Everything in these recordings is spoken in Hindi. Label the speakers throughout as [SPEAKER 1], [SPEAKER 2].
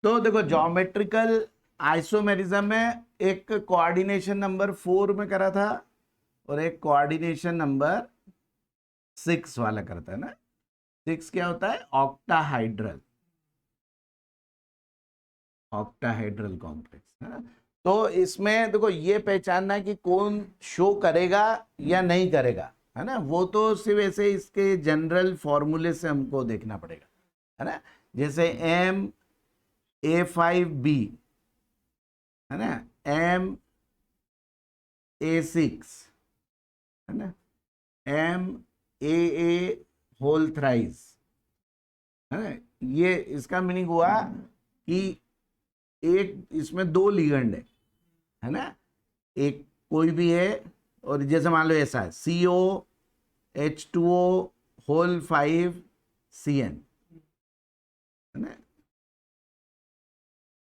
[SPEAKER 1] तो देखो ज्योमेट्रिकल आइसोमेरिज्म में एक कोऑर्डिनेशन नंबर 4 में करा था और एक कोऑर्डिनेशन नंबर 6 वाला करता है ना। 6 क्या होता है? ऑक्टाहाइड्रल, ऑक्टाहाइड्रल कॉम्प्लेक्स है ना। तो इसमें देखो ये पहचानना है कि कौन शो करेगा या नहीं करेगा, है ना। वो तो सिर्फ ऐसे इसके जनरल फॉर्मूले से हमको देखना पड़ेगा, है ना। जैसे MA5B, है ना, MA6, है ना, MAA होल थ्राइस, है ना। ये इसका मीनिंग हुआ कि एक इसमें दो लिगेंड है ना। एक कोई भी है और जैसे मान लो ऐसा है COH2O होल 5CN, है ना।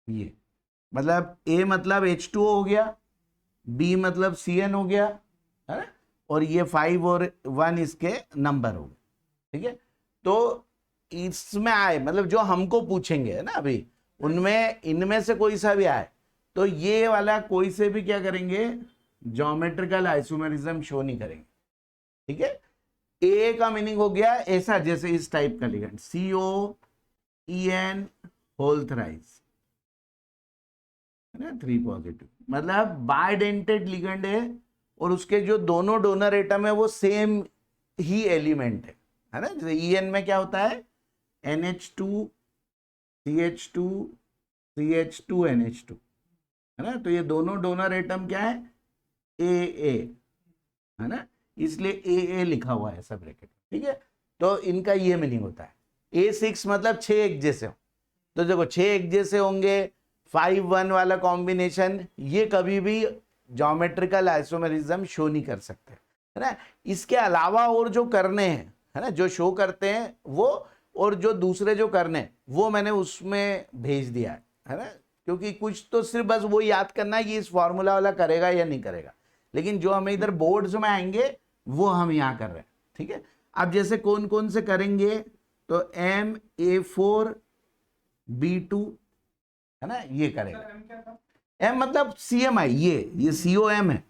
[SPEAKER 1] ये मतलब A मतलब H2O हो गया, B मतलब CN हो गया, है ना, और ये 5 और 1 इसके नंबर हो गए, ठीक है। तो इसमें आए मतलब जो हमको पूछेंगे, है ना, अभी उनमें इनमें से कोई सा भी आए तो ये वाला कोई से भी क्या करेंगे, ज्योमेट्रिकल आइसोमेरिज्म शो नहीं करेंगे, ठीक है। ए का मीनिंग हो गया ऐसा, जैसे इस टाइप का लिगेंड COEN होल थ्राइस, है ना, 3 पॉजिटिव, मतलब बाइडेंटेड लिगेंड है और उसके जो दोनों डोनर एटम है वो सेम ही एलिमेंट है ना। जैसे EN में क्या होता है, NH2 CH2 CH2 NH2, है ना। तो ये दोनों डोनर एटम क्या है, AA, है ना, इसलिए AA लिखा हुआ है सब ब्रैकेट, ठीक है। तो इनका ये मीनिंग होता है A6 मतलब 6 एक जैसे हो, तो देखो 6 एक जैसे होंगे, 5-1 वाला कॉम्बिनेशन, ये कभी भी ज्योमेट्रिकल आइसोमेरिज्म शो नहीं कर सकते, है ना। इसके अलावा और जो करने हैं, है ना, जो शो करते हैं वो, और जो दूसरे जो करने हैं वो मैंने उसमें भेज दिया है ना। क्योंकि कुछ तो सिर्फ बस वो याद करना है कि इस फॉर्मूला वाला करेगा या नहीं करेगा, लेकिन जो हमें इधर बोर्ड्स में आएंगे वो हम यहाँ कर रहे हैं, ठीक है। अब जैसे कौन कौन से करेंगे, तो MA4B2, है ना, ये करेगा। M मतलब CMI, ये COM है,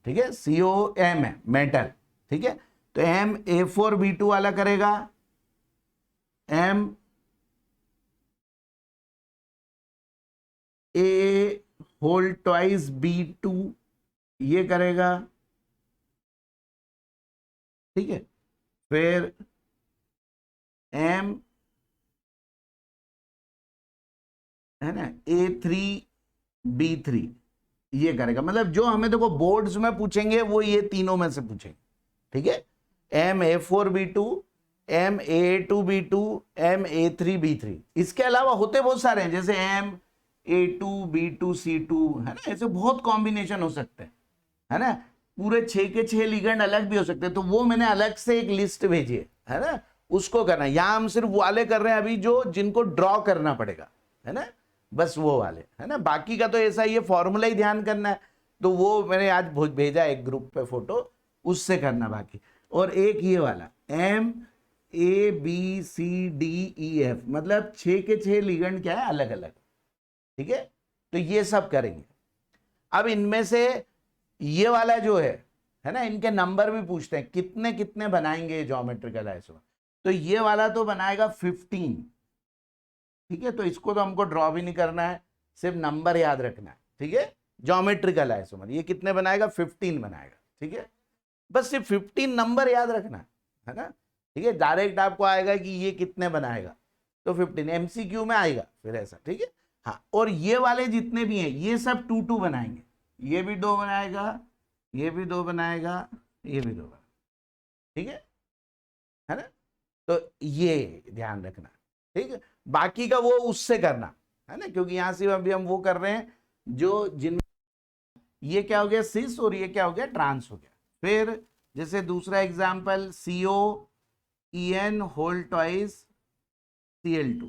[SPEAKER 1] ठीक है, COM है मेटल, ठीक है। तो MA4B2 वाला करेगा, MA होल ट्वाइस B2 ये करेगा, ठीक है। फिर M, है ना, A3B3 ये करेगा। मतलब जो हमें देखो बोर्ड्स में पूछेंगे वो ये तीनों में से पूछेंगे, ठीक है। MA4B2, MA2B2, MA3B3, इसके अलावा होते बहुत सारे हैं, जैसे MA2B2C2, है ना, ऐसे बहुत कॉम्बिनेशन हो सकते हैं, है ना। पूरे 6 के 6 लिगेंड अलग भी हो सकते हैं, तो वो मैंने अलग से एक लिस्ट भेजी है ना, उसको करना है। यहां हम सिर्फ वाले कर रहे हैं अभी जो जिनको ड्रॉ करना पड़ेगा, है ना, बस वो वाले, है ना। बाकी का तो ऐसा ही है, फॉर्मूला ही ध्यान करना है, तो वो मैंने आज भेजा एक ग्रुप पे फोटो, उससे करना बाकी। और एक ये वाला MABCDEF, मतलब 6 के 6 लिगेंड क्या है, अलग अलग, ठीक है। तो ये सब करेंगे। अब इनमें से ये वाला जो है ना, इनके नंबर भी पूछते हैं कितने कितने बनाएंगे ज्योमेट्रिकल आइसोमर। तो ये वाला तो बनाएगा 15, ठीक है। तो इसको तो हमको ड्रॉ भी नहीं करना है, सिर्फ नंबर याद रखना है, ठीक है। ज्योमेट्रिकल आइसोमर ये कितने बनाएगा, 15 बनाएगा, ठीक है। बस सिर्फ 15 नंबर याद रखना है ना, ठीक है। डायरेक्ट आपको आएगा कि ये कितने बनाएगा, तो 15 MCQ में आएगा फिर ऐसा, ठीक है। हाँ, और ये वाले जितने भी हैं ये सब 2-2 बनाएंगे, ये भी 2 बनाएगा, ये भी 2 बनाएगा, ये भी 2 बनाएगा, ठीक है ना। तो ये ध्यान रखना, ठीक है। बाकी का वो उससे करना, है ना, क्योंकि यहां से अभी हम वो कर रहे हैं जो जिन, ये क्या हो गया सिस और ये क्या हो गया ट्रांस हो गया। फिर जैसे दूसरा example COEN whole twice Cl2,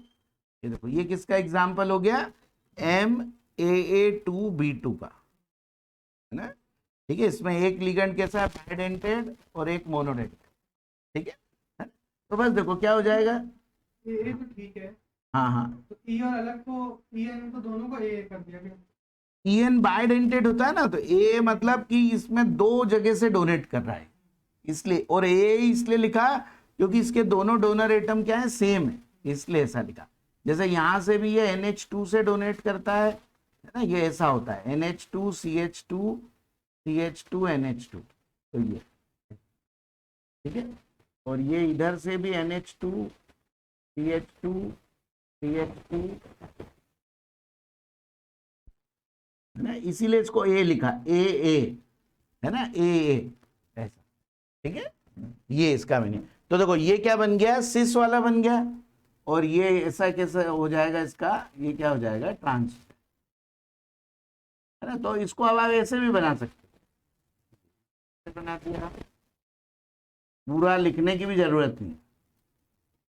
[SPEAKER 1] ये देखो ये किसका एग्जांपल हो गया, MAA2B2 का, है ना, ठीक है। इसमें एक लिगेंड कैसा है, बाइडेंटेड और एक मोनोडेंटेड, ठीक है। तो बस देखो क्या हो जाएगा,
[SPEAKER 2] ये तो ठीक है।
[SPEAKER 1] हाँ हाँ,
[SPEAKER 2] तो ई और अलग को ई एन तो दोनों को ए कर दिया गया।
[SPEAKER 1] EN बाइडेंटेड होता है ना, तो ए मतलब कि इसमें दो जगह से डोनेट कर रहा है इसलिए, और ए इसलिए लिखा क्योंकि इसके दोनों डोनर एटम क्या है, सेम है, इसलिए ऐसा लिखा। जैसे यहां से भी ये NH2 से डोनेट करता है ना, ये ऐसा होता है NH2 CH2 CH2 NH2, तो ये ठीक है। और ये इधर से भी NH2 CH2 CH2 है ना, इसीलिए इसको ए लिखा, ए है ना, ए ऐसा, ठीक है। ये इसका मीनिंग। तो देखो ये क्या बन गया, सिस वाला बन गया, और ये ऐसा कैसे हो जाएगा इसका, ये क्या हो जाएगा, ट्रांस, है ना। तो इसको अब आप ऐसे भी बना सकते, बना दिया, पूरा लिखने की भी जरूरत नहीं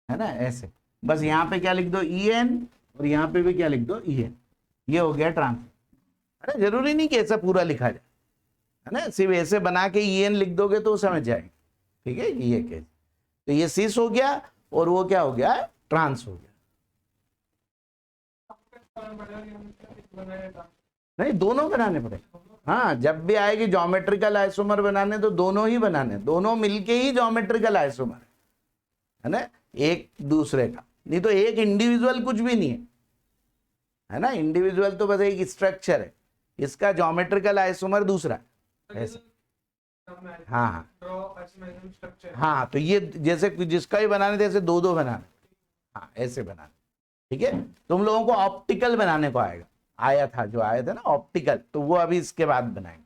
[SPEAKER 1] है ना, ऐसे बस यहाँ पे क्या लिख दो EN, और यहाँ पे भी क्या लिख दो EN, ये हो गया ट्रांस, है ना। जरूरी नहीं कि ऐसा पूरा लिखा जाए, है ना, सिर्फ ऐसे बना के EN लिख दोगे तो समझ जाएंगे, ठीक है। ये केस, तो ये सिस हो गया और वो क्या हो गया, ट्रांस हो गया। नहीं, दोनों बनाने पड़े, हाँ, जब भी आएगी ज्योमेट्रिकल आइसोमर बनाने तो दोनों ही बनाने, दोनों मिलके ही ज्योमेट्रिकल आइसोमर है ना, एक दूसरे का, नहीं तो एक इंडिविजुअल कुछ भी नहीं है ना। इंडिविजुअल तो बस एक स्ट्रक्चर है, इसका ज्योमेट्रिकल आइसोमर दूसरा ऐसे। हाँ हाँ, तो ये जैसे जिसका भी बनाने थे ऐसे दो दो बनाने, हाँ ऐसे बनाने, ठीक है। तुम लोगों को ऑप्टिकल बनाने को आएगा, आया था जो आया था ना ऑप्टिकल, तो वो अभी इसके बाद बनाएंगे,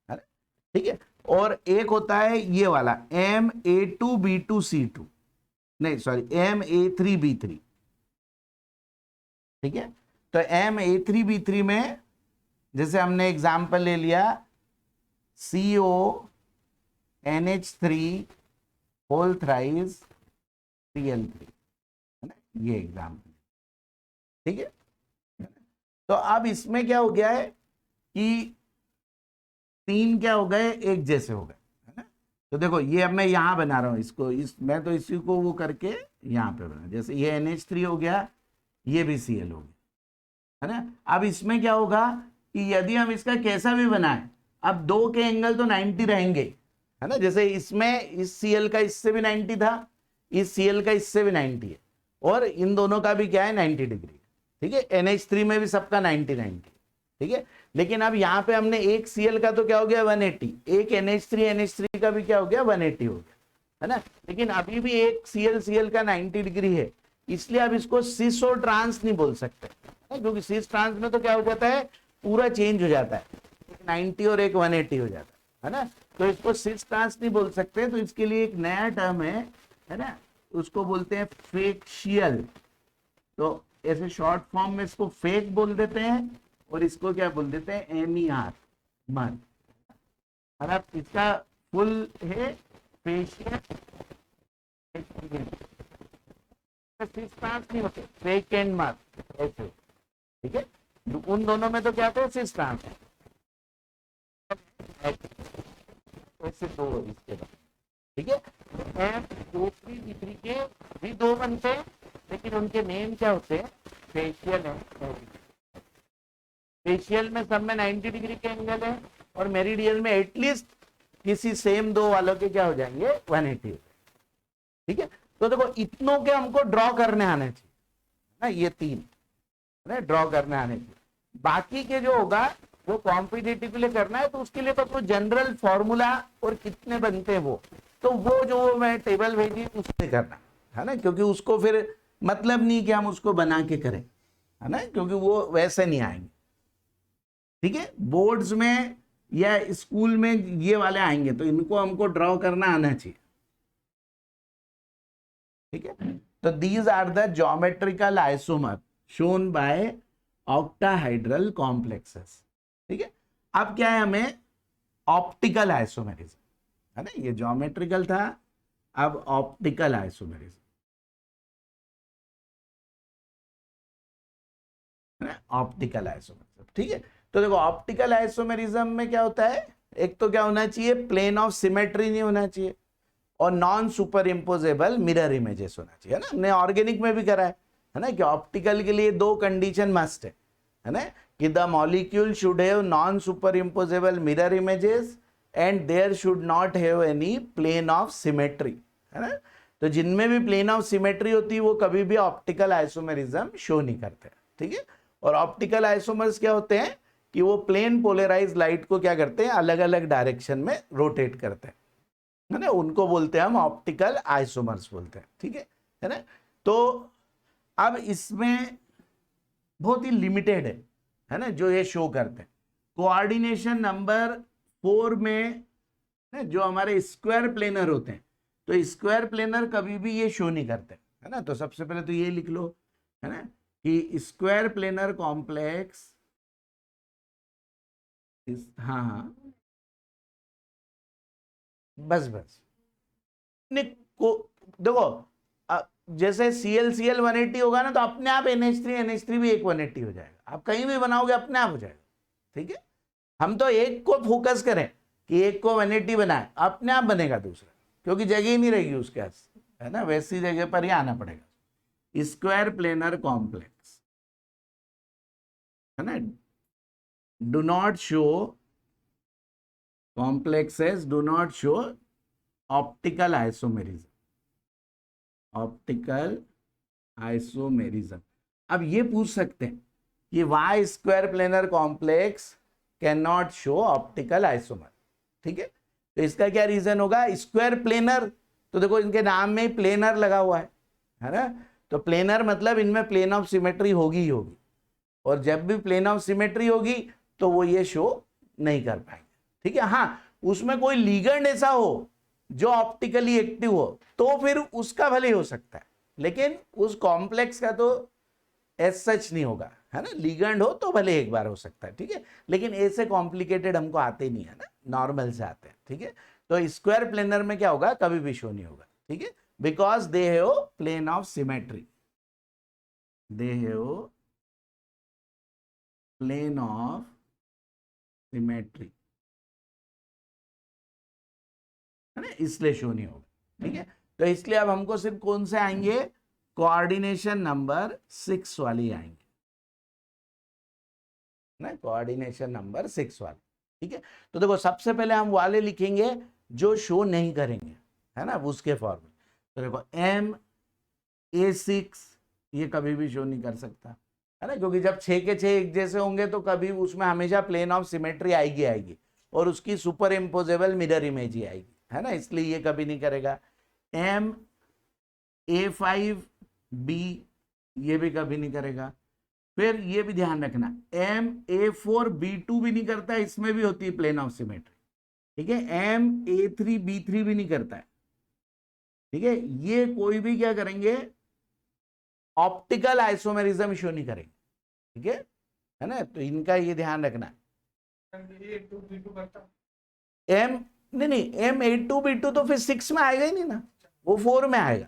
[SPEAKER 1] है ना, ठीक है। और एक होता है ये वाला MA2B2C2, नहीं सॉरी MA3B3, ठीक है। तो MA3B3 में जैसे हमने एग्जाम्पल ले लिया CONH3 होल थ्राइस Cl3, है ना, ये एग्जाम्पल, ठीक है। तो अब इसमें क्या हो गया है कि तीन क्या हो गए, एक जैसे हो गए, है ना। तो देखो ये अब मैं यहां बना रहा हूं इसको, मैं तो इसी को वो करके यहां पे बना, जैसे ये NH3 हो गया, ये भी Cl हो गया, है ना। अब इसमें क्या होगा कि यदि हम इसका कैसा भी बनाए, अब दो के एंगल तो 90 रहेंगे, है ना। जैसे इसमें इस Cl का इससे भी 90 था, इस Cl का इससे भी 90 है, और इन दोनों का भी क्या है 90 डिग्री, ठीक है। NH3 में भी सबका 90, ठीक है। लेकिन अब यहाँ पे हमने एक Cl का तो क्या हो गया 180, एक NH3 का भी क्या हो गया 180 हो गया, है ना। लेकिन अभी भी एक Cl का 90 डिग्री है, इसलिए अब इसको सिस और ट्रांस नहीं बोल सकते, क्योंकि सिस ट्रांस में तो क्या हो जाता है, पूरा चेंज हो जाता है, एक 90 और एक 180 हो जाता है ना। तो इसको सिस ट्रांस नहीं बोल सकते, तो इसके लिए एक नया टर्म है ना, उसको बोलते हैं फेक्शियल। तो ऐसे शॉर्ट फॉर्म में इसको फेक बोल देते हैं, और इसको क्या बोल देते हैं MER, मर। और अब इसका फुल है फेशियल, सिस ट्रांस नहीं होते, फेक एंड मर ऐसे, ठीक है। उन दोनों में तो क्या होता है सिस ट्रांस, ऐसे दो इसके बाद, ठीक है। M2B3 के भी दो बनते हैं, लेकिन उनके नेम क्या होते हैं, फेशियल है, फेशियल में सब में 90 डिग्री के एंगल है, और मेरिडियन में एटलीस्ट किसी सेम दो वालों के क्या हो जाएंगे 180, ठीक है। तो देखो इतनों के हमको ड्रॉ करने आने चाहिए ना, ये तीन ड्रॉ करने आने चाहिए, बाकी के जो होगा वो कॉम्पिटिटिव के लिए करना है, तो उसके लिए तो कोई जनरल फॉर्मूला और कितने बनते हैं वो, तो वो जो मैं टेबल भेजी उससे करना है ना, क्योंकि उसको फिर मतलब नहीं कि हम उसको बना के करें, है ना, क्योंकि वो वैसे नहीं आएंगे, ठीक है। बोर्ड्स में या स्कूल में ये वाले आएंगे, तो इनको हमको ड्रॉ करना आना चाहिए, ठीक है। तो these are the geometrical isomer shown by octahedral complexes, ठीक है। अब क्या है हमें ऑप्टिकल आइसोमेरिज्म, है ना, ये ज्योमेट्रिकल था, अब ऑप्टिकल आइसोमेरिज्म, है ना, ऑप्टिकल आइसोमेरिज्म, ठीक है। तो देखो ऑप्टिकल आइसोमेरिज्म में क्या होता है, एक तो क्या होना चाहिए, प्लेन ऑफ सिमेट्री नहीं होना चाहिए, और non superimposable mirror images होना चाहिए, है ना। हमने ऑर्गेनिक में भी करा है, है ना, कि ऑप्टिकल के लिए दो कंडीशन मस्ट है ना, कि the molecule should have non superimposable mirror images and there should not have any plane of symmetry, है ना। तो जिनमें भी प्लेन ऑफ सिमेट्री होती है वो कभी भी ऑप्टिकल आइसोमेरिज्म शो नहीं करते, ठीक है। और ऑप्टिकल आइसोमर्स क्या होते हैं कि वो प्लेन पोलराइज लाइट को क्या करते हैं, अलग अलग डायरेक्शन में रोटेट करते हैं, है ना, उनको बोलते हैं हम ऑप्टिकल आइसोमर्स बोलते हैं, ठीक है ना। तो अब इसमें बहुत ही लिमिटेड है ना जो ये शो करते हैं। कोऑर्डिनेशन नंबर 4 में ना जो हमारे स्क्वायर प्लेनर होते हैं, तो स्क्वायर प्लेनर कभी भी ये शो नहीं करते, है ना। तो सबसे पहले तो ये लिख लो, है ना, कि स्क्वायर प्लेनर कॉम्प्लेक्स, हाँ हाँ बस को देखो, जैसे CL 180 होगा ना तो अपने आप NH3 भी एक 180 हो जाएगा, आप कहीं भी बनाओगे अपने आप हो जाएगा, ठीक है। हम तो एक को फोकस करें कि एक को 180 बनाए, अपने आप बनेगा दूसरा, क्योंकि जगह ही नहीं रहेगी उसके पास, है ना, वैसी जगह पर ही आना पड़ेगा। स्क्वायर प्लेनर कॉम्प्लेक्स, है ना, do not show complexes do not show optical isomerism, optical isomerism. अब ये पूछ सकते हैं कि why square planar complex can not show optical isomer, ठीक है। तो इसका क्या रीजन होगा, स्क्वायर प्लेनर, तो देखो इनके नाम में प्लेनर लगा हुआ है ना, तो प्लेनर मतलब इनमें प्लेन ऑफ सिमेट्री होगी ही होगी, और जब भी प्लेन ऑफ सिमेट्री होगी तो वो ये शो नहीं कर पाएंगे, ठीक है। हाँ, उसमें कोई लिगेंड ऐसा हो जो ऑप्टिकली एक्टिव हो तो फिर उसका भले हो सकता है, लेकिन उस कॉम्प्लेक्स का तो एज सच नहीं होगा, है ना। लिगेंड हो तो भले एक बार हो सकता है, ठीक है, लेकिन ऐसे कॉम्प्लिकेटेड हमको आते नहीं है ना, नॉर्मल से आते हैं, ठीक है। तो स्क्वायर प्लेनर में क्या होगा, कभी भी शो नहीं होगा, ठीक है, because they have plane of symmetry, they have plane of symmetry, है ना, इसलिए शो नहीं होगा, ठीक है। तो इसलिए अब हमको सिर्फ कौन से आएंगे, कोऑर्डिनेशन नंबर 6 वाली आएंगे ना, कोऑर्डिनेशन नंबर 6 वाले, ठीक है। तो देखो सबसे पहले हम वाले लिखेंगे जो शो नहीं करेंगे, है ना, उसके फॉर्म में। तो देखो MA6 ये कभी भी शो नहीं कर सकता, है ना, क्योंकि जब 6 के 6 एक जैसे होंगे तो कभी उसमें हमेशा प्लेन ऑफ सिमेट्री आएगी और उसकी सुपर इम्पोजेबल मिरर इमेज ही आएगी, है ना, इसलिए ये कभी नहीं करेगा। MA5B ये भी कभी नहीं करेगा। फिर ये भी ध्यान रखना, MA4B2 भी नहीं करता है, इसमें भी होती है प्लेन ऑफ सिमेट्री, ठीक है। MA3B3 भी नहीं करता है, ठीक है। ये कोई भी क्या करेंगे, ऑप्टिकल आइसोमेरिज्म शो नहीं करेंगे, ठीक है ना, तो इनका ये ध्यान रखना। M8-2B2 तो फिर 6 में आएगा ही नहीं ना, वो 4 में आएगा,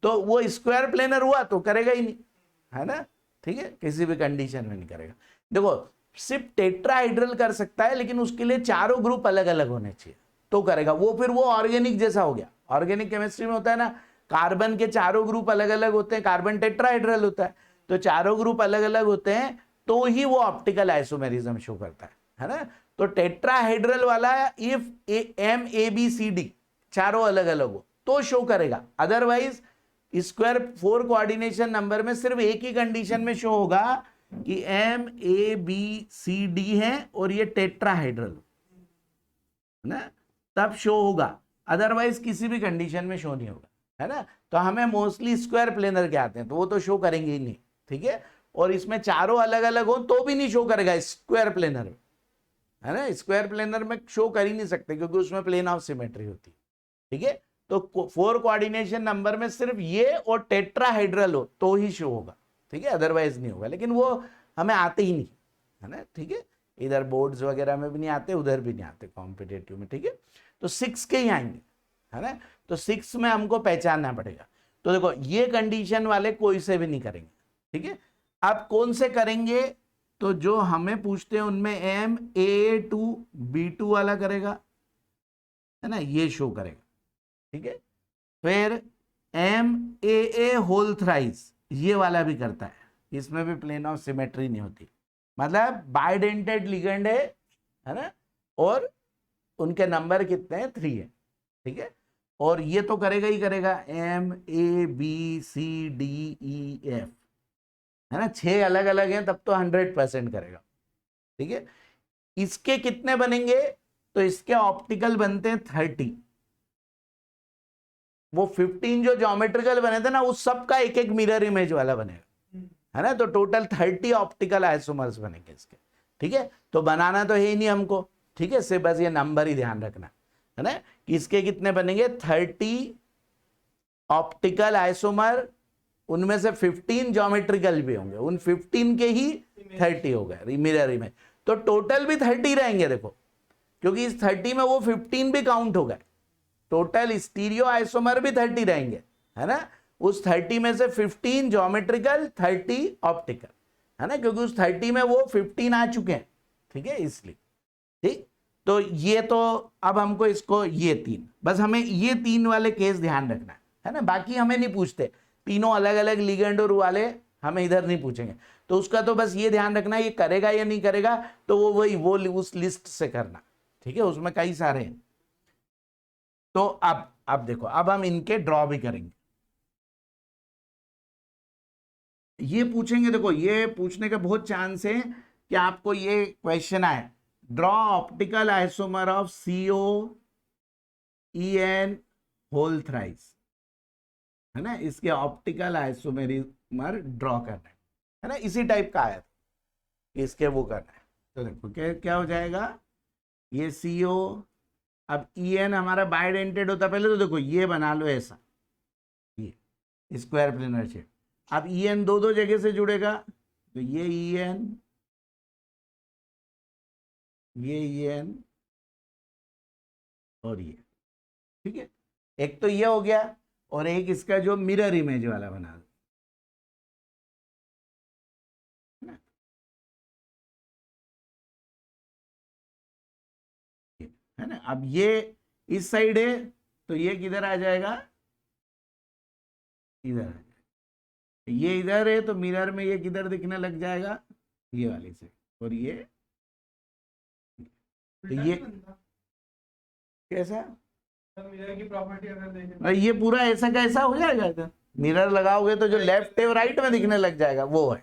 [SPEAKER 1] तो वो स्क्वायर प्लेनर हुआ तो करेगा ही नहीं, है ना, ठीक है, किसी भी कंडीशन में नहीं करेगा। देखो सिर्फ टेट्राहाइड्रल कर सकता है, लेकिन उसके लिए चारों ग्रुप अलग अलग होने चाहिए तो करेगा वो, फिर वो ऑर्गेनिक जैसा हो गया। ऑर्गेनिक केमिस्ट्री में होता है ना, कार्बन के चारों ग्रुप अलग अलग होते हैं, कार्बन टेट्राहाइड्रल होता है, तो चारों ग्रुप अलग अलग होते हैं तो ही वो ऑप्टिकल आइसोमेरिज्म शो करता है ना। तो टेट्राहाइड्रल वाला इफ MABCD चारों अलग अलग हो तो शो करेगा, अदरवाइज स्क्वायर 4 कोऑर्डिनेशन नंबर में सिर्फ एक ही कंडीशन में शो होगा कि MABCD है और ये टेट्राहाइड्रल ना, तब शो होगा, अदरवाइज किसी भी कंडीशन में शो नहीं होगा, है ना। तो हमें मोस्टली स्क्वायर प्लेनर के आते हैं तो वो तो शो करेंगे ही नहीं, ठीक है। और इसमें चारों अलग अलग हो तो भी नहीं शो करेगा स्क्वायर प्लेनर में, है ना, स्क्वायर प्लेनर में शो कर ही नहीं सकते क्योंकि उसमें प्लेन ऑफ सिमेट्री होती है, ठीक है। तो 4 कोऑर्डिनेशन नंबर में सिर्फ ये और टेट्राहाइड्रल हो तो ही शो होगा, ठीक है, अदरवाइज नहीं होगा, लेकिन वो हमें आते ही नहीं, है ना, ठीक है, इधर बोर्ड्स वगैरह में भी नहीं आते, उधर भी नहीं आते कॉम्पिटेटिव में, ठीक है। तो 6 के ही आएंगे, है ना, तो 6 में हमको पहचानना पड़ेगा। तो देखो ये कंडीशन वाले कोई से भी नहीं करेंगे, ठीक है। अब कौन से करेंगे, तो जो हमें पूछते हैं उनमें MA2B2 वाला करेगा, है ना, ये शो करेगा, ठीक है। फिर MAA होल थ्राइस ये वाला भी करता है, इसमें भी प्लेन ऑफ सिमेट्री नहीं होती, मतलब बाइडेंटेड लिगेंड है ना, और उनके नंबर कितने हैं, 3 है, ठीक है। और ये तो करेगा ही करेगा, MABCDEF, है ना, 6 अलग अलग हैं, तब तो 100% करेगा, ठीक है। इसके कितने बनेंगे, तो इसके ऑप्टिकल बनते हैं 30, वो 15 जो ज्योमेट्रिकल बने थे ना, उस सब का एक एक मिरर इमेज वाला बनेगा, है ना, तो टोटल 30 ऑप्टिकल आइसोमर्स बनेंगे इसके, ठीक है। तो बनाना तो है ही नहीं हमको, ठीक है, सिर्फ बस ये नंबर ही ध्यान रखना, है ना, कि इसके कितने बनेंगे, 30 ऑप्टिकल आइसोमर, उनमें से 15 ज्योमेट्रिकल भी होंगे, उन 15 के ही 30 हो गए मिरर इमेज, तो टोटल भी 30 रहेंगे, देखो, क्योंकि इस 30 में वो 15 भी काउंट हो गए, टोटल स्टीरियो आइसोमर भी 30 रहेंगे, है ना, उस 30 में से 15 ज्योमेट्रिकल, 30 ऑप्टिकल, है ना, क्योंकि उस 30 में वो 15 आ चुके हैं, ठीक है, इसलिए, ठीक। तो ये तो अब हमको इसको ये 3, बस हमें ये 3 वाले केस ध्यान रखना है ना, बाकी हमें नहीं पूछते, तीनों अलग अलग लिगेंड और वाले हमें इधर नहीं पूछेंगे, तो उसका तो बस ये ध्यान रखना ये करेगा या नहीं करेगा, तो वो उस लिस्ट से करना, ठीक है, उसमें कई सारे हैं। तो अब देखो, अब हम इनके ड्रॉ भी करेंगे, ये पूछेंगे, देखो ये पूछने का बहुत चांस है कि आपको ये क्वेश्चन आए, draw optical isomer of COEN whole thrice, है ना, इसके ऑप्टिकल आइसोमेरिमर ड्रॉ करना है ना, इसी टाइप का आया था, इसके वो करना है, तो देखो क्या क्या हो जाएगा, ये CO, अब EN हमारा बाइडेंटेड होता, पहले तो देखो ये बना लो ऐसा, ये स्क्वायर प्लेनर शेप, अब EN दो जगह से जुड़ेगा, तो ये EN, ये EN और ये, ठीक है, एक तो ये हो गया, और एक इसका जो मिरर इमेज वाला बना दो, है ना, अब ये इस साइड है, तो ये किधर आ जाएगा, इधर आ जाएगा, ये इधर है, तो मिरर में ये किधर दिखने लग जाएगा, ये वाली से, और ये, तो ये कैसा,
[SPEAKER 2] मिरर की प्रॉपर्टी अगर देखें,
[SPEAKER 1] और ये पूरा ऐसा का ऐसा हो जाएगा, इधर मिरर लगाओगे तो जो लेफ्ट है राइट में दिखने लग जाएगा, वो है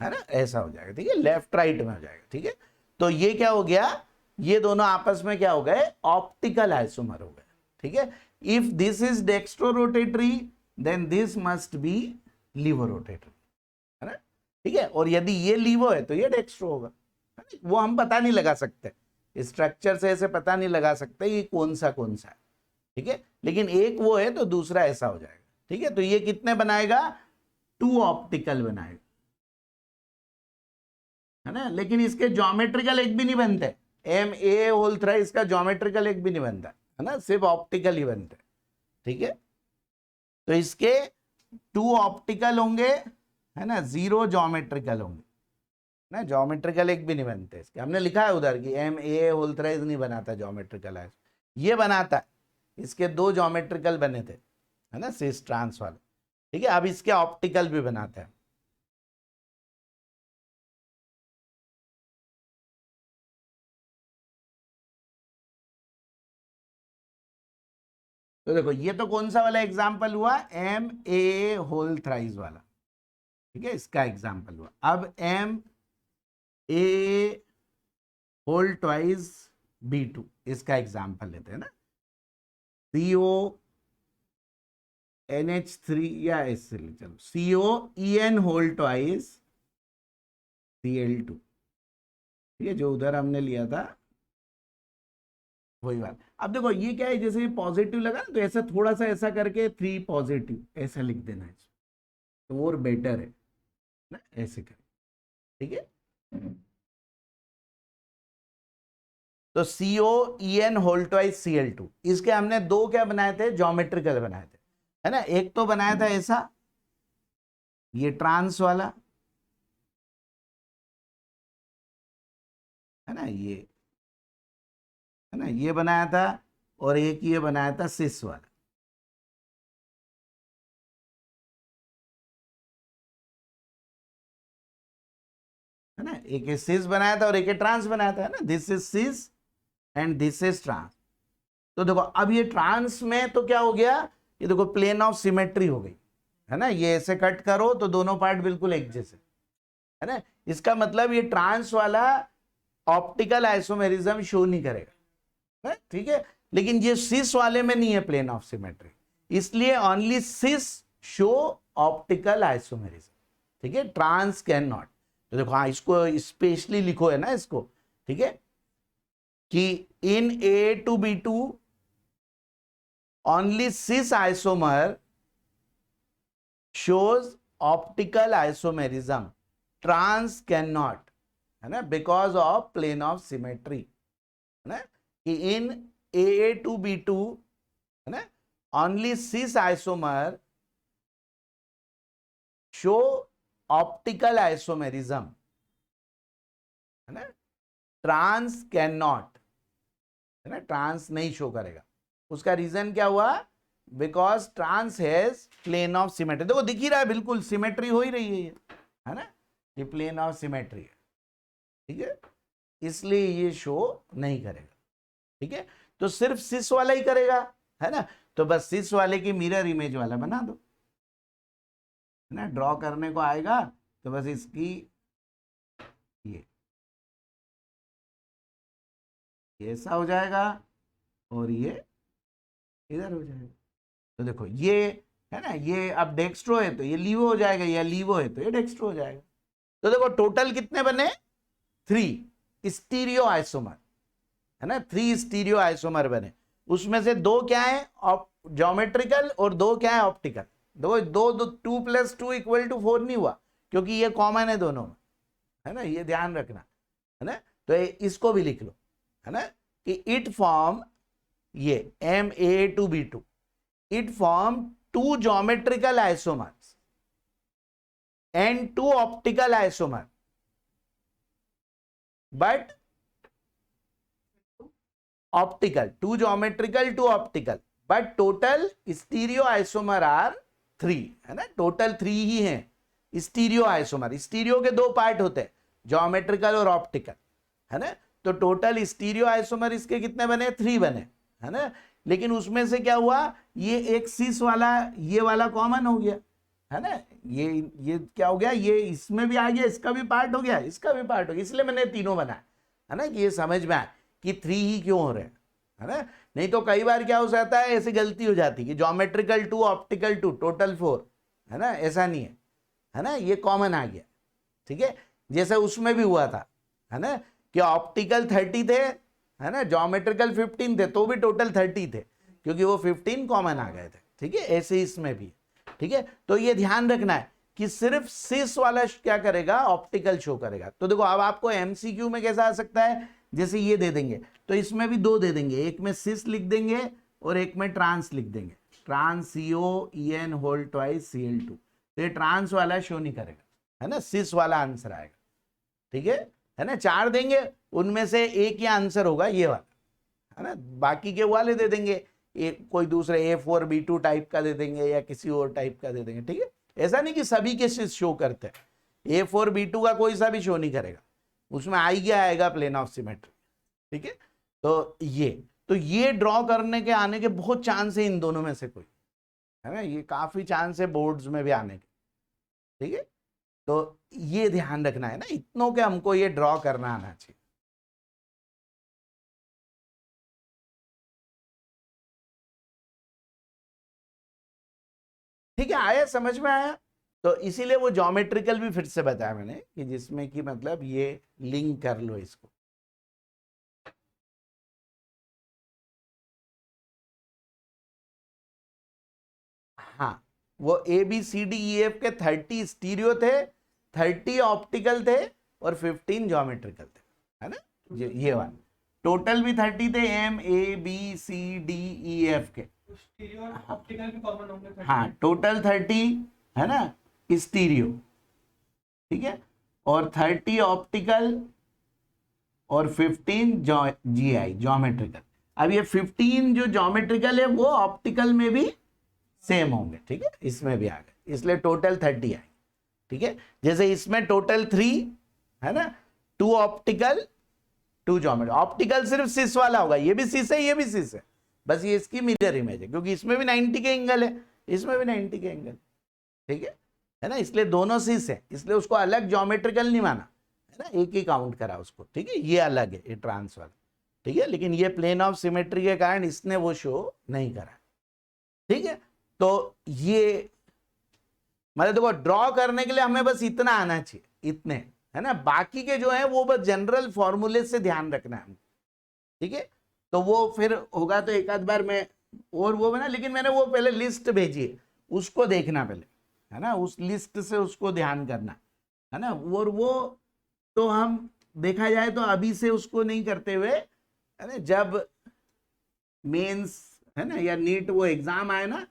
[SPEAKER 1] ना, ऐसा हो जाएगा, ठीक है, लेफ्ट राइट में हो जाएगा, ठीक है। तो ये क्या हो गया, ये दोनों आपस में क्या हो गए, ऑप्टिकल आइसोमर हो गए, ठीक है। If this is dextrorotatory, then this must be laevorotatory, है ना, ठीक है, और यदि ये लीवो है तो ये डेक्स्ट्रो होगा, वो हम पता नहीं लगा सकते, स्ट्रक्चर से ऐसे पता नहीं लगा सकते ये कौन सा है, ठीक है, लेकिन एक वो है तो दूसरा ऐसा हो जाएगा, ठीक है। तो ये कितने बनाएगा, 2 ऑप्टिकल बनाएगा, है ना, लेकिन इसके ज्योमेट्रिकल एक भी नहीं बनते, MA होल थ्राइस इसका ज्योमेट्रिकल एक भी नहीं बनता, है ना, सिर्फ ऑप्टिकल ही बनते, ठीक है। तो इसके 2 ऑप्टिकल होंगे, है ना, 0 ज्योमेट्रिकल होंगे ना, ज्योमेट्रिकल एक भी नहीं बनते इसके, हमने लिखा है उधर कि MA होल थ्राइस नहीं बनाता ज्योमेट्रिकल है, ये बनाता है, इसके 2 ज्योमेट्रिकल बने थे, है ना, सिस ट्रांस वाले, ठीक है। अब इसके ऑप्टिकल भी बनाते हैं, तो देखो ये तो कौन सा वाला एग्जाम्पल हुआ, MA होल थ्राइस वाला, ठीक है, इसका एग्जाम्पल हुआ। अब MA होल ट्वाइस B2 इसका एग्जाम्पल लेते हैं ना, CONH3 या ऐसे चलो, COEN होल ट्वाइस Cl2, ठीक है, जो उधर हमने लिया था वही बात। अब देखो ये क्या है, जैसे पॉजिटिव लगा ना, तो ऐसा थोड़ा सा ऐसा करके 3 पॉजिटिव ऐसा लिख देना है, तो और बेटर है ना, ऐसे कर, ठीक है। तो COEN होल ट्वाइस Cl2, इसके हमने 2 क्या बनाए थे, ज्योमेट्रिकल बनाए थे, है ना, एक तो बनाया था ऐसा, ये ट्रांस वाला, है ना, ये, है ना, ये बनाया था, और एक ये बनाया था सिस वाला, है ना, एक सिस बनाया था और एक ट्रांस बनाया था, है ना, this is cis and this is trans. तो देखो अब ये ट्रांस में तो क्या हो गया, ये देखो प्लेन ऑफ सिमेट्री हो गई, है ना, ये ऐसे कट करो तो दोनों पार्ट बिल्कुल एक जैसे, है ना, इसका मतलब ये ट्रांस वाला ऑप्टिकल आइसोमेरिज्म शो नहीं करेगा, ठीक है, लेकिन ये सिस वाले में नहीं है प्लेन ऑफ सिमेट्री, इसलिए ओनली सिस शो ऑप्टिकल आइसोमेरिज्म, ठीक है, ट्रांस कैन नॉट। तो देखो हाँ, इसको स्पेशली लिखो, है ना इसको, ठीक है, कि इन A to B2 only cis isomer shows optical isomerism, trans cannot, है ना, because of plane of symmetry, है ना, कि in AA to B2, है ना, only cis isomer show optical isomerism, है ना, trans cannot, है ना, ट्रांस नहीं शो करेगा। उसका रीजन क्या हुआ, because trans has plane of symmetry. देखो दिख ही रहा है, बिल्कुल सिमेट्री हो ही रही है ये, है ना, ये प्लेन ऑफ सिमेट्री है, ठीक है, इसलिए ये शो नहीं करेगा, ठीक है, तो सिर्फ सिस वाला ही करेगा, है ना, तो बस सिस वाले की मिरर इमेज वाला बना दो, है ना, ड्रॉ करने को आएगा तो बस इसकी ये ऐसा हो जाएगा और ये इधर हो जाएगा। तो देखो ये है ना, ये अब डेक्स्ट्रो है तो ये लीवो हो जाएगा, या लीवो है तो ये डेक्स्ट्रो हो जाएगा। तो देखो टोटल कितने बने, 3 स्टीरियो आइसोमर, है ना, 3 स्टीरियो आइसोमर बने, उसमें से 2 क्या है ज्योमेट्रिकल और 2 क्या है ऑप्टिकल। दो 2 + 2 = 4 नहीं हुआ, क्योंकि ये कॉमन है दोनों में, है ना, ये ध्यान रखना, है ना, तो इसको भी लिख लो, है ना, कि इट फॉर्म ये MA to B2, it form 2 geometrical isomers and 2 optical isomers, but optical, 2 geometrical 2 optical, but total stereo isomer are 3, है ना, टोटल 3 ही हैं स्टीरियो आइसोमर। स्टीरियो के 2 पार्ट होते हैं, ज्योमेट्रिकल और ऑप्टिकल, है ना, तो टोटल स्टीरियो आइसोमर इसके कितने बने, 3 बने, है ना, लेकिन उसमें से क्या हुआ, ये एक सिस वाला ये वाला कॉमन हो गया, है ना, ये क्या हो गया, ये इसमें भी आ गया, इसका भी पार्ट हो गया, इसका भी पार्ट हो गया, इसलिए मैंने तीनों बनाया, है ना, कि ये समझ में आए कि 3 ही क्यों हो रहे हैं, है ना, नहीं तो कई बार क्या हो जाता है, ऐसी गलती हो जाती है कि ज्योमेट्रिकल 2 ऑप्टिकल 2 टोटल 4, है ना, ऐसा नहीं है ना, ये कॉमन आ गया, ठीक है, जैसे उसमें भी हुआ था, है ना, कि ऑप्टिकल 30 थे, है ना, ज्योमेट्रिकल 15 थे, तो भी टोटल 30 थे, क्योंकि वो 15 कॉमन आ गए थे, ठीक है, ऐसे इसमें भी, ठीक है, तो ये ध्यान रखना है कि सिर्फ सिस वाला क्या करेगा, ऑप्टिकल शो करेगा। तो देखो अब आपको MCQ में कैसा आ सकता है, जैसे ये दे देंगे तो इसमें भी 2 दे देंगे, एक में सिस लिख देंगे और एक में ट्रांस लिख देंगे, ट्रांस CO2Cl2, तो ये ट्रांस वाला शो नहीं करेगा, है ना, सिस वाला आंसर आएगा, ठीक है ना, 4 देंगे, उनमें से एक या आंसर होगा ये वाला, है ना, बाकी के वाले दे देंगे, एक कोई दूसरे A4B2 टाइप का दे देंगे या किसी और टाइप का दे देंगे, ठीक है, ऐसा नहीं कि सभी के सिस शो करते हैं, A4B2 का कोई सा भी शो नहीं करेगा, उसमें आएगा प्लेन ऑफ सिमेट्री, ठीक है, तो ये ड्रॉ करने के आने के बहुत चांस है इन दोनों में से कोई, है ना, ये काफी चांस है बोर्ड्स में भी आने के, ठीक है, तो ये ध्यान रखना है ना, इतनों के हमको ये ड्रॉ करना आना चाहिए। ठीक है, आया, समझ में आया, तो इसीलिए वो ज्योमेट्रिकल भी फिर से बताया मैंने, कि जिसमें कि मतलब ये लिंक कर लो इसको। हाँ, वो ABCDEF के 30 स्टीरियो थे, 30 ऑप्टिकल थे और 15 ज्योमेट्रिकल थे, है ना, ये वाला टोटल भी 30 थे, MABCDEF के,
[SPEAKER 2] स्टीरियो और ऑप्टिकल भी कॉमन होंगे।
[SPEAKER 1] हाँ, टोटल 30, है ना, स्टीरियो, ठीक है, और 30 ऑप्टिकल और 15 GI ज्योमेट्रिकल। अब ये 15 जो ज्योमेट्रिकल है वो ऑप्टिकल में भी सेम होंगे, ठीक है, इसमें भी आ गए, इसलिए टोटल 30 आए, ठीक है, जैसे इसमें टोटल 3 है ना, 2 ऑप्टिकल 2 ज्योमेट्री। ऑप्टिकल सिर्फ सिस वाला होगा, ये भी सिस है ये भी सिस है, बस ये इसकी मिरर इमेज है, क्योंकि इसमें भी 90 के एंगल है, इसमें भी 90 के एंगल, ठीक है ना, इसलिए दोनों सिस है, इसलिए उसको अलग ज्योमेट्रिकल नहीं माना, है ना, एक ही काउंट करा उसको, ठीक है, ये अलग है, ये ट्रांस वाला, ठीक है, लेकिन ये प्लेन ऑफ सिमेट्री के कारण इसने वो शो नहीं करा, ठीक है। तो ये मतलब देखो, ड्रॉ करने के लिए हमें बस इतना आना चाहिए, इतने, है ना, बाकी के जो है वो बस जनरल फॉर्मूले से ध्यान रखना है, ठीक है। तो वो फिर होगा तो एक आध बार मैं और वो बना, लेकिन मैंने वो पहले लिस्ट भेजी है, उसको देखना पहले, है ना, उस लिस्ट से उसको ध्यान करना, है ना, और वो तो हम देखा जाए तो अभी से उसको नहीं करते हुए, है ना, जब मेंस, है ना, या नीट वो एग्जाम आए ना,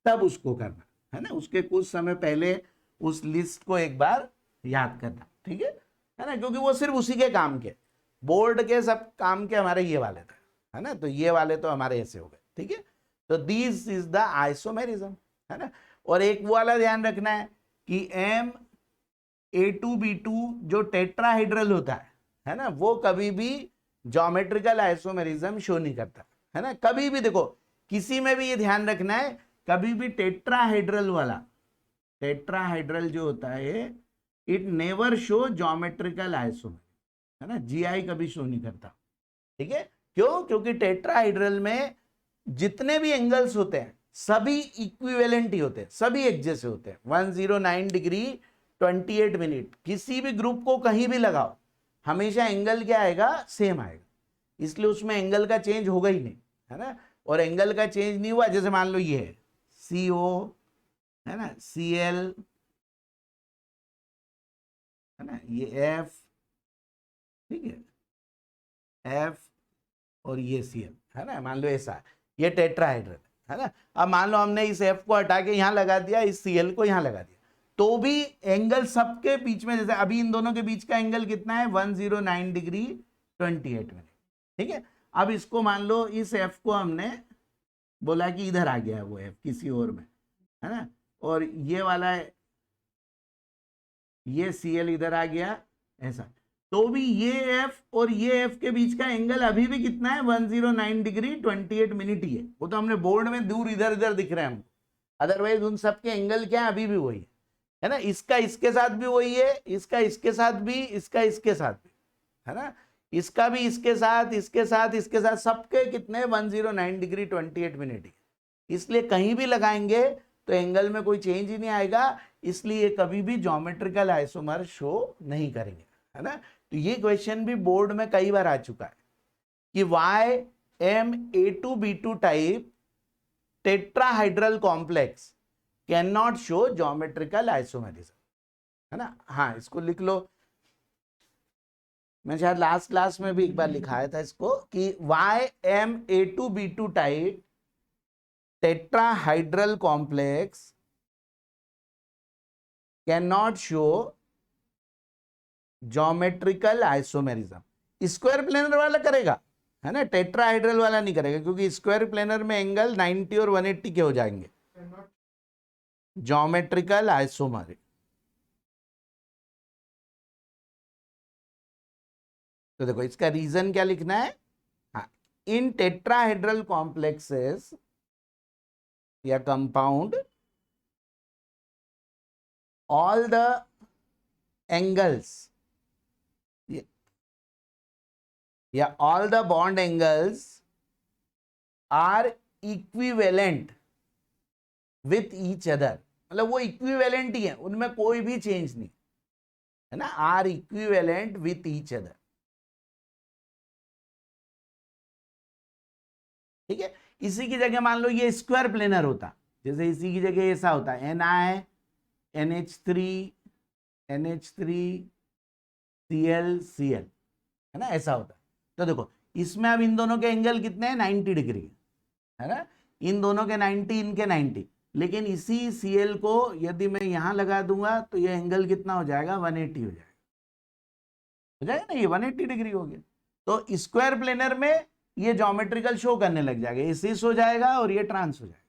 [SPEAKER 1] तब उसको करना, है ना, उसके कुछ समय पहले उस लिस्ट को एक बार याद करना, ठीक है ना, क्योंकि वो सिर्फ उसी के काम के, बोर्ड के सब काम के हमारे ये वाले थे, है ना, तो ये वाले तो हमारे ऐसे हो गए, ठीक है। तो दिस इज द आइसोमेरिज्म, है ना। और एक वो वाला ध्यान रखना है कि MA2B2 जो टेट्राहेड्रल होता है ना, वो कभी भी ज्योमेट्रिकल आइसोमेरिज्म शो नहीं करता, है ना, कभी भी। देखो किसी में भी ये ध्यान रखना है, कभी भी टेट्राहेड्रल वाला, टेट्राहेड्रल जो होता है, it never show geometrical isomerism, है ना, GI कभी शो नहीं करता, ठीक है। क्यों? क्योंकि टेट्राहेड्रल में जितने भी एंगल्स होते हैं सभी इक्विवेलेंट ही होते हैं, सभी एक जैसे होते हैं, 109 डिग्री 28 मिनट, किसी भी ग्रुप को कहीं भी लगाओ हमेशा एंगल क्या आएगा, सेम आएगा, इसलिए उसमें एंगल का चेंज होगा ही नहीं, है ना। और एंगल का चेंज नहीं हुआ, जैसे मान लो ये है CO, है ना, CL, है ना, ये F, ठीक है, F और ये CL, है ना, मान लो ऐसा, ये टेट्राहेड्रल है ना। अब मान लो हमने इस F को हटा के यहां लगा दिया, इस CL को यहां लगा दिया, तो भी एंगल सबके बीच में, जैसे अभी इन दोनों के बीच का एंगल कितना है, 109 डिग्री 28 मिनट, ठीक है। अब इसको मान लो इस F को हमने बोला कि इधर आ गया है वो F किसी और में, है ना, और ये वाला ये CL इधर आ गया ऐसा, तो भी ये F और ये F के बीच का एंगल अभी भी कितना है, 109 डिग्री 28 मिनट ही है। वो तो हमने बोर्ड में दूर इधर इधर दिख रहे हैं हमको, अदरवाइज उन सब के एंगल क्या है, अभी भी वही है ना, इसका इसके साथ भी वही है, इसका इसके साथ भी, इसका इसके साथ भी, है ना, इसका भी इसके साथ, इसके साथ, इसके साथ, सबके कितने 109 डिग्री 28 मिनट ही, इसलिए कहीं भी लगाएंगे तो एंगल में कोई चेंज ही नहीं आएगा, इसलिए कभी भी ज्योमेट्रिकल आइसोमर शो नहीं करेंगे, है ना। तो ये क्वेश्चन भी बोर्ड में कई बार आ चुका है कि why MA2B2 type tetrahedral complex can not show geometrical isomerism, है ना। हाँ, इसको लिख लो, मैं शायद लास्ट क्लास में भी एक बार लिखाया था इसको कि why MA2B2 type tetrahedral complex can not show geometrical isomerism. Square planar वाला करेगा, है ना, टेट्राहाइड्रल वाला नहीं करेगा, क्योंकि स्क्वायर प्लेनर में एंगल 90 और 180 के हो जाएंगे। ज्योमेट्रिकल आइसोमर, तो देखो इसका रीजन क्या लिखना है, हाँ, इन टेट्राहेड्रल कॉम्प्लेक्सेस या कंपाउंड ऑल द एंगल्स या all the bond angles are equivalent with each other, मतलब वो इक्विवेलेंट ही है, उनमें कोई भी चेंज नहीं, है ना, are equivalent with each other, ठीक है। इसी की जगह मान लो ये स्क्वायर प्लेनर होता, जैसे इसी की जगह ऐसा होता है Ni NH3 Cl Cl, है ना, ऐसा होता है। तो देखो इसमें अब इन दोनों के एंगल कितने हैं, 90 डिग्री, है ना, इन दोनों के 90, इनके 90, लेकिन इसी Cl को यदि मैं यहां लगा दूंगा तो ये एंगल कितना हो जाएगा, 180 हो जाएगा ना, ये 180 डिग्री हो गया। तो स्क्वायर प्लेनर में ये ज्योमेट्रिकल शो करने लग जाएगा, ये सिस हो जाएगा और ये ट्रांस हो जाएगा,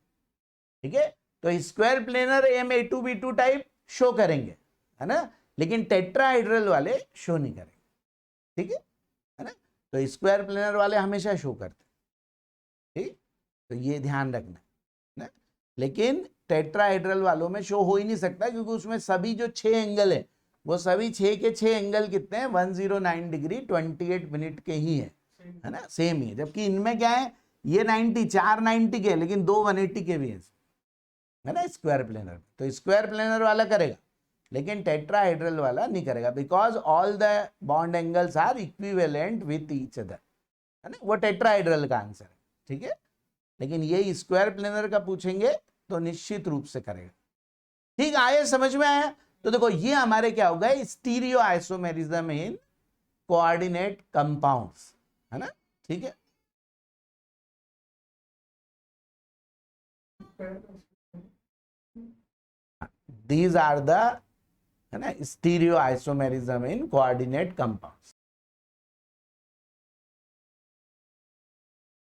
[SPEAKER 1] ठीक है। तो square planar MA2B2 type show करेंगे, है ना, लेकिन टेट्राहेड्रल वाले शो नहीं करेंगे, ठीक है ना। तो स्क्वायर प्लेनर वाले हमेशा शो करते हैं, ठीक। तो ये ध्यान रखना ना, लेकिन टेट्राहेड्रल वालों में शो हो ही नहीं सकता क्योंकि उसमें सभी जो 6 एंगल है वो सभी 6 के 6 एंगल कितने हैं, 109 डिग्री 28 मिनट के ही है ना, सेम ही है। जबकि इनमें क्या है, ये 90 के, लेकिन 2 180 के भी है ना स्क्वायर प्लेनर में। तो स्क्वायर प्लेनर वाला करेगा, लेकिन टेट्राहेड्रल वाला नहीं करेगा, because all the bond angles are equivalent with each other, है ना। वो टेट्राहेड्रल का आंसर है, ठीक है। लेकिन ये स्क्वायर प्लेनर का पूछेंगे तो निश्चित रूप से करेगा, ठीक। आए, समझ में आया। तो देखो ये हमारे क्या हो गए, stereo isomerism in coordinate compounds, है ना, ठीक है। These are the, है ना, stereo isomerism in coordinate compounds.